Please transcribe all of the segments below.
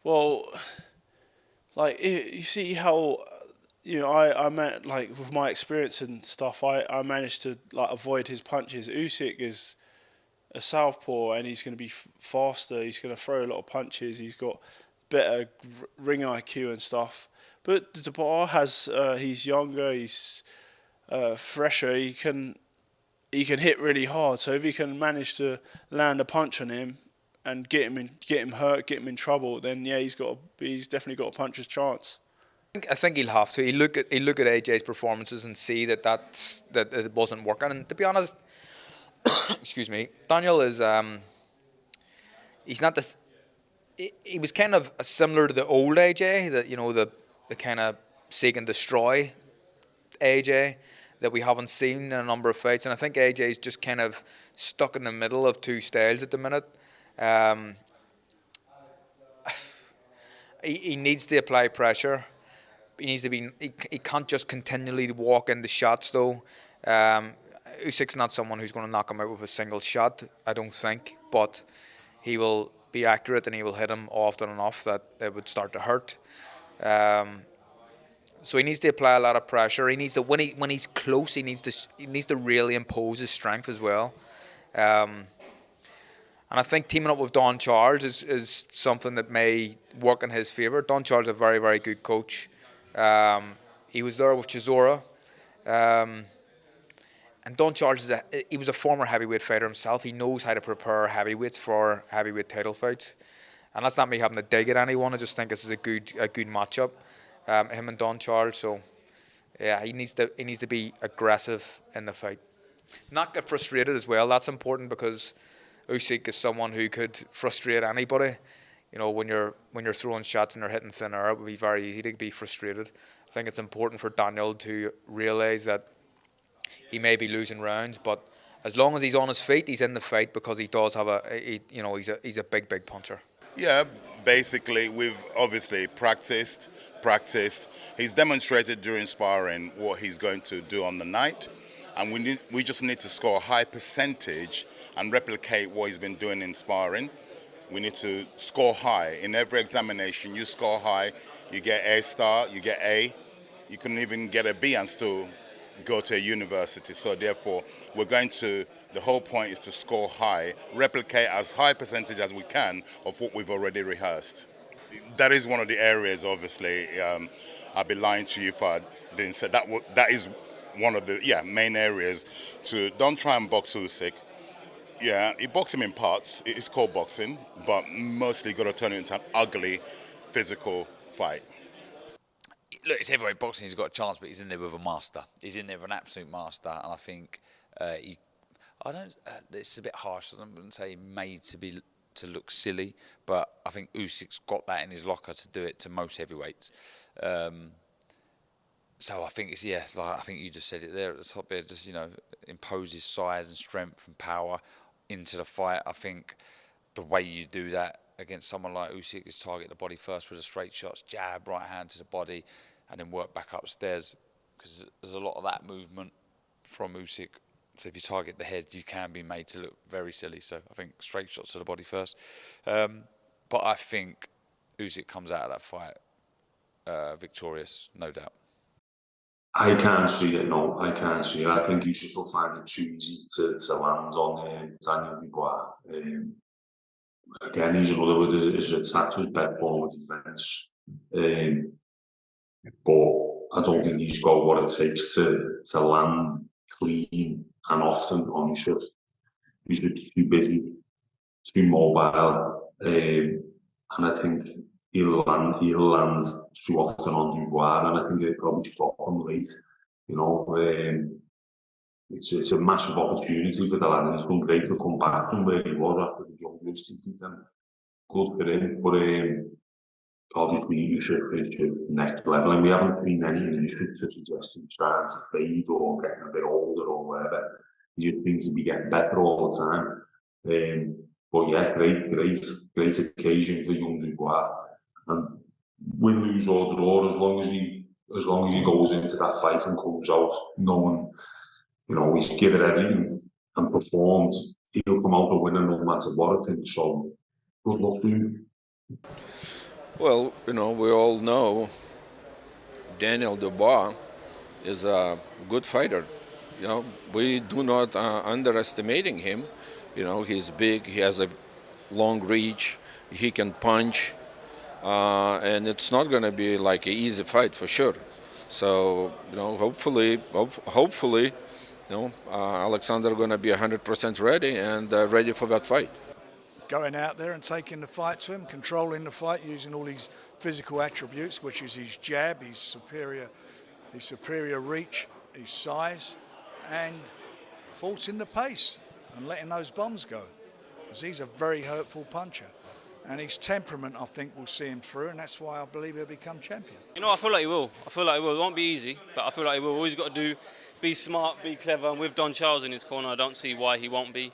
Well, like you see how I meant like with my experience and stuff, I managed to like avoid his punches. Usyk is a southpaw and he's going to be faster. He's going to throw a lot of punches. He's got better ring IQ and stuff. But Dubois has he's younger. He's fresher. He can hit really hard. So if he can manage to land a punch on him and get him hurt, get him in trouble, then yeah, he's definitely got a puncher's chance. I think he'll have to. He'll look at AJ's performances and see that it wasn't working. And to be honest, excuse me, Daniel is he's not this. He was kind of similar to the old AJ, the kind of seek and destroy AJ that we haven't seen in a number of fights. And I think AJ's just kind of stuck in the middle of two styles at the minute. Um, he needs to apply pressure. He needs to be. He can't just continually walk into shots though. Usyk's not someone who's going to knock him out with a single shot, I don't think. But he will be accurate and he will hit him often enough that it would start to hurt. So he needs to apply a lot of pressure. He needs to when he's close. He needs to really impose his strength as well. And I think teaming up with Don Charles is something that may work in his favour. Don Charles is a very, very good coach. He was there with Chisora. And Don Charles he was a former heavyweight fighter himself. He knows how to prepare heavyweights for heavyweight title fights. And that's not me having to dig at anyone. I just think this is a good matchup. Him and Don Charles. So yeah, he needs to be aggressive in the fight. Not get frustrated as well. That's important because Usyk is someone who could frustrate anybody. When you're throwing shots and they're hitting thin air, it would be very easy to be frustrated. I think it's important for Daniel to realise that he may be losing rounds, but as long as he's on his feet, he's in the fight because he does have he's a big puncher. Yeah, basically we've obviously practiced. He's demonstrated during sparring what he's going to do on the night, and we just need to score a high percentage and replicate what he's been doing in sparring. We need to score high. In every examination, you score high, you get A star, you get A. You can even get a B and still go to a university. So therefore, the whole point is to score high, replicate as high percentage as we can of what we've already rehearsed. That is one of the areas, obviously, I'd be lying to you if I didn't say that. That is one of the main areas. Don't try and box Usyk. Yeah, he boxed him in parts. It's called boxing, but mostly got to turn it into an ugly, physical fight. Look, it's heavyweight boxing. He's got a chance, but he's in there with a master. He's in there with an absolute master, and I think it's a bit harsh. I wouldn't say made to look silly, but I think Usyk's got that in his locker to do it to most heavyweights. So I think I think you just said it there at the top there. Just impose his size and strength and power into the fight. I think the way you do that against someone like Usyk is target the body first with the straight shots, jab, right hand to the body, and then work back upstairs, because there's a lot of that movement from Usyk. So if you target the head, you can be made to look very silly. So I think straight shots to the body first. But I think Usyk comes out of that fight victorious, no doubt. I can't see it, no. I can't see it. I think Usyk will find it too easy to land on Daniel Dubois. Again, he's another with his attack to his best form of defence. But I don't think he's got what it takes to land clean and often on Usyk. He's too busy, too mobile, and I think he'll land too often on Dubois, and I think it'll probably stop him late. It's a massive opportunity for the lad, and it's been great to come back from where he was after the young defeat, and good for him. But obviously, Usyk is next level, and we haven't seen any Usyk to suggest he's trying to fade or getting a bit older or whatever. He just seems to be getting better all the time. But yeah, great occasion for young Dubois, and win, lose or draw, as long as he goes into that fight and comes out knowing, he's given everything and performed, he'll come out a winner no matter what, I think. So good luck to him. Well, we all know Daniel Dubois is a good fighter. We do not underestimating him. He's big. He has a long reach. He can punch, and it's not going to be like an easy fight for sure. So hopefully, Alexander going to be 100% ready and ready for that fight. Going out there and taking the fight to him, controlling the fight, using all his physical attributes, which is his jab, his superior reach, his size, and forcing the pace and letting those bombs go. Because he's a very hurtful puncher. And his temperament, I think, will see him through, and that's why I believe he'll become champion. I feel like he will. It won't be easy, but I feel like he will. All he's got to do, be smart, be clever, and with Don Charles in his corner, I don't see why he won't be.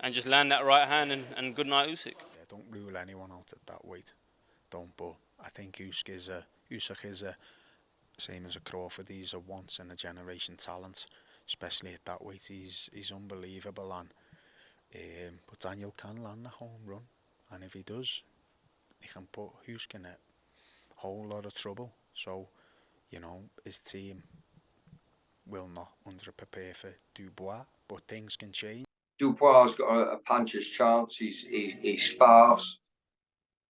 And just land that right hand and good night Usyk. Yeah, don't rule anyone out at that weight. Don't, but I think Usyk is a same as a Crawford. He's a once in a generation talent, especially at that weight. He's unbelievable, and but Daniel can land the home run, and if he does, he can put Usyk in a whole lot of trouble. So, his team will not under-prepare for Dubois, but things can change. Dubois got a puncher's chance. He's fast.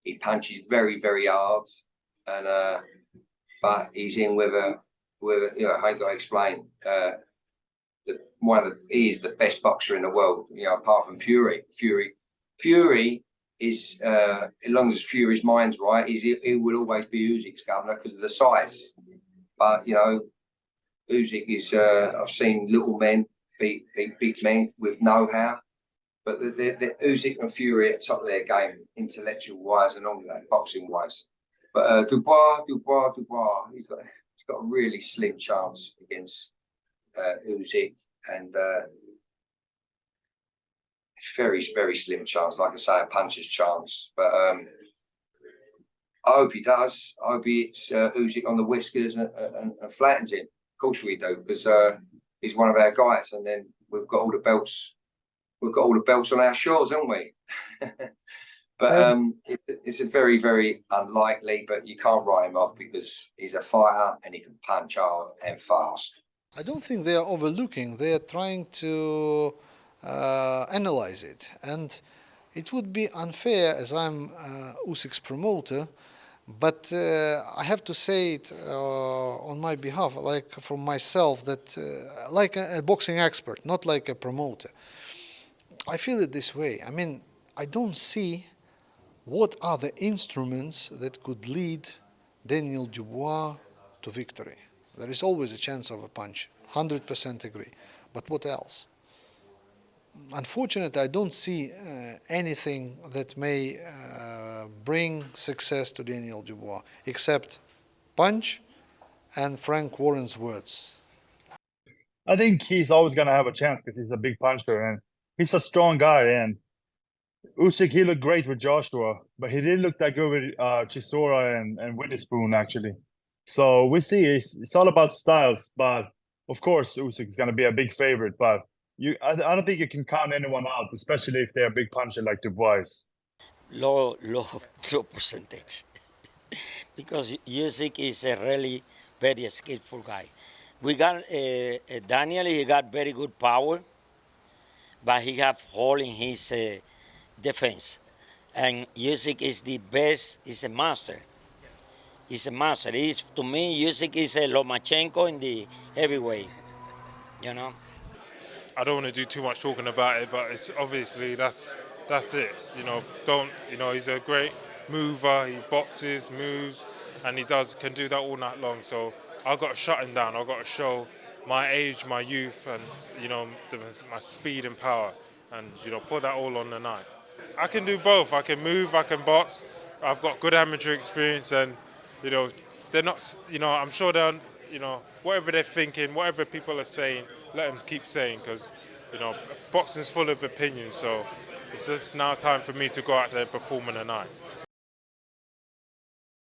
He punches very, very hard, and but he's in with a I ain't got to explain. He is the best boxer in the world. Apart from Fury. Fury is as long as Fury's mind's right, he will always be Usyk's governor because of the size. But Usyk is. I've seen little men beat big men with know-how, but the Usyk and Fury at the top of their game, intellectual-wise and all that, boxing-wise. But Dubois, he's got a really slim chance against Usyk, and very, very slim chance. Like I say, a puncher's chance. But I hope he does. I hope he hits Usyk on the whiskers and flattens him. Of course we do, because he's one of our guys, and then we've got all the belts. We've got all the belts on our shores, haven't we? But it's a very, very unlikely. But you can't write him off because he's a fighter and he can punch hard and fast. I don't think they are overlooking. They are trying to analyze it, and it would be unfair, as I'm Usyk's promoter. But I have to say it on my behalf, like from myself, that like a boxing expert, not like a promoter. I feel it this way. I mean, I don't see what are the instruments that could lead Daniel Dubois to victory. There is always a chance of a punch, 100% agree. But what else? Unfortunately, I don't see anything that may bring success to Daniel Dubois, except punch and Frank Warren's words. I think he's always going to have a chance because he's a big puncher and he's a strong guy. And Usyk, he looked great with Joshua, but he didn't look that good with Chisora and Witherspoon, actually. So we see it's all about styles, but of course Usyk is going to be a big favorite, but I don't think you can count anyone out, especially if they're a big puncher like Dubois. Low percentage. Because Usyk is a really very skillful guy. We got Daniel, he got very good power, but he have hole in his defense. And Usyk is the best, he's a master. He's a master. To me, Usyk is a Lomachenko in the heavyweight, I don't want to do too much talking about it, but it's obviously that's it. He's a great mover. He boxes, moves, and he can do that all night long. So I've got to shut him down. I've got to show my age, my youth, and my speed and power, and put that all on the night. I can do both. I can move. I can box. I've got good amateur experience, and they're not. I'm sure they're. Whatever they're thinking, whatever people are saying, let them keep saying, because boxing's full of opinions. So it's now time for me to go out there and perform in the night.